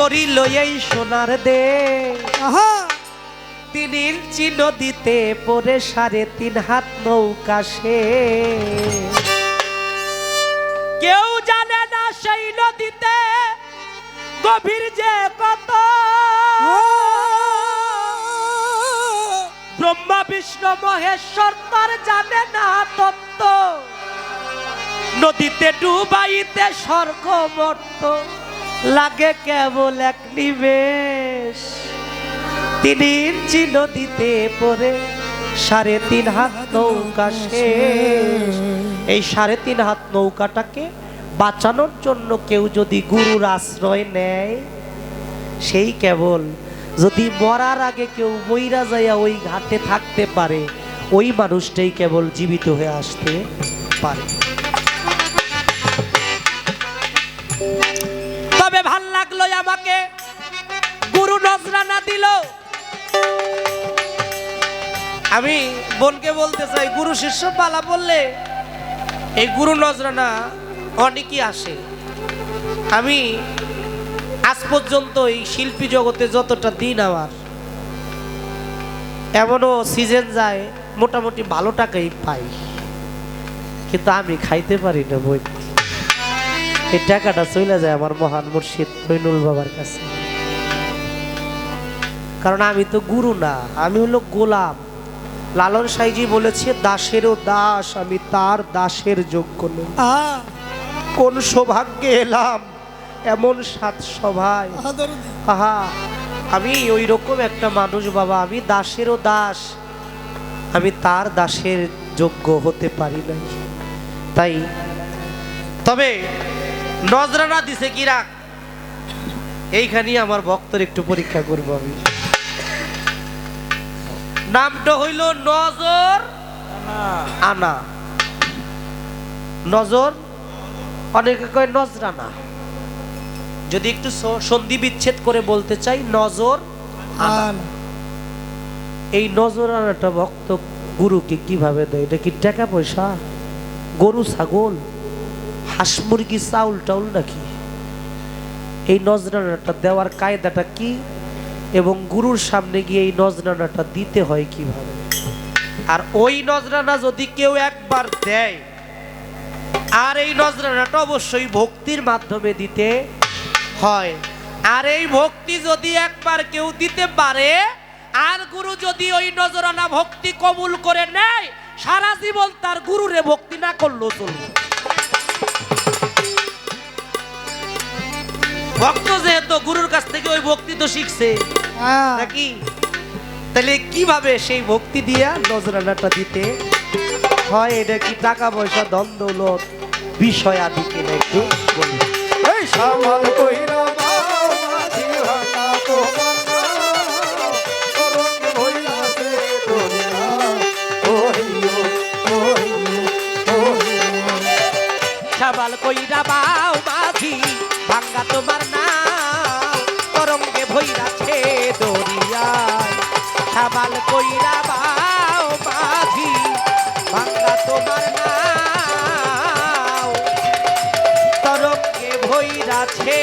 করিল এই সোনার দে তিনির চিহ্ন দিতে পরে 3.5 হাত নৌকা সে কেউ জানে না সেই নদীতে গভীর যে কত ব্রহ্মা বিষ্ণু মহেশ্বর তার জানে না তত্ত্ব নদীতে ডুবাইতে স্বর্গ মর্ত লাগে কেবল এক নিমেষ তিনির চিহ্ন দিতে পরে 3.5 হাত নৌকা শেষ এই 3.5 হাত নৌকাটাকে বাঁচানোর জন্য কেউ যদি গুরুর আশ্রয় নেয় সেই কেবল যদি মরার আগে কেউ মইরা যাইয়া ওই ঘাটে থাকতে পারে ওই মানুষটাই কেবল জীবিত হয়ে আসতে পারে। তবে ভাল লাগলো আমাকে গুরু নজরানা দিল। আমি বোনকে বলতে চাই গুরু শিষ্য পালা বললে এই গুরু নজরানা অনেকই আসে। আমি আজ পর্যন্ত এই শিল্পী জগতে যতটা দিন আমার এমনও সিজন যায় মোটামুটি ভালো টাকাই পাই, কিন্তু আমি খাইতে পারি না বই। এই টাকাটা চলে যায় আমার মহান মুর্শিদ মইনুল বাবার কাছে, কারণ আমি তো গুরু না, আমি হলো গোলাম। লালন সাইজি বলেছে দাসেরও দাস আমি তার দাসের যোগ্য নই। কোন সৌভাগ্যে এলাম এমন সাত সভায়, আহা আমি ওই রকম একটা মানুষ বাবা, আমি দাসেরও দাস আমি তার দাসের যোগ্য হতে পারি না। তাই তবে নজরানা দিছে কি রাখ এইখানেই আমার ভক্তর একটু পরীক্ষা করব আমি। নামটা হইল নজর আনা। নজর অনেকে কয় নজরানা, যদি একটু সন্ধি বিচ্ছেদ করে বলতে চাই নজর আনা। এই নজর আনাটা ভক্ত গুরুকে কিভাবে দেয়? এটা কি টাকা পয়সা, গরু ছাগল, হাঁস মুরগি, চাউল টাউল নাকি? এই নজরানাটা দেওয়ার কায়দাটা কি এবং গুরুর সামনে গিয়ে এই নজরানাটা দিতে হয় কিভাবে? আর ওই নজরানা যদি কেউ একবার দেয়, আর এই নজরানাটা অবশ্যই ভক্তির মাধ্যমে দিতে হয়। আর এই ভক্তি যদি একবার কেউ দিতে পারে আর গুরু যদি ওই নজরানা ভক্তি কবুল করে নেয়, সারা জীবন তার গুরুরে ভক্তি না করলেও চলবে। ভক্ত যেহেতু গুরুর কাছ থেকে ওই ভক্তি তো শিখছে নাকি, তাহলে কিভাবে সেই ভক্তি দিয়া নজরানাটা দিতে হয়? এটা কি টাকা পয়সা ধন দৌলত বিষয় আদি কিনা একটু বলি। এই সামাল কইরা দাও মাঝি ভাঙা তোমার তরঙ্গে হইয়াছে দরিয়া, ওহিও ওহিও ওহিও। সামাল কইরা বাও মাঝি ভাঙা তোমার নাও তরঙ্গে ভইরাছে দরিয়া। সামাল কইরা বাও মাঝি ভাঙা তোমার নাও তরঙ্গে ভইরাছে